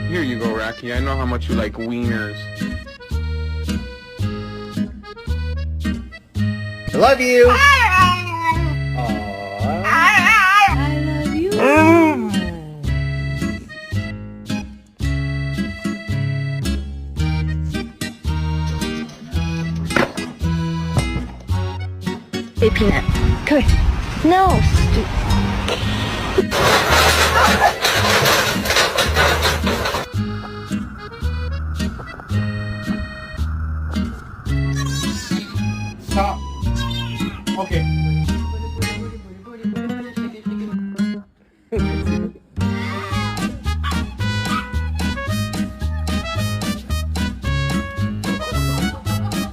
Here you go, Rocky. I know how much you like wieners. I love you. Aww. I love you. Hey, Peanut. Come here. No, Stop. Okay.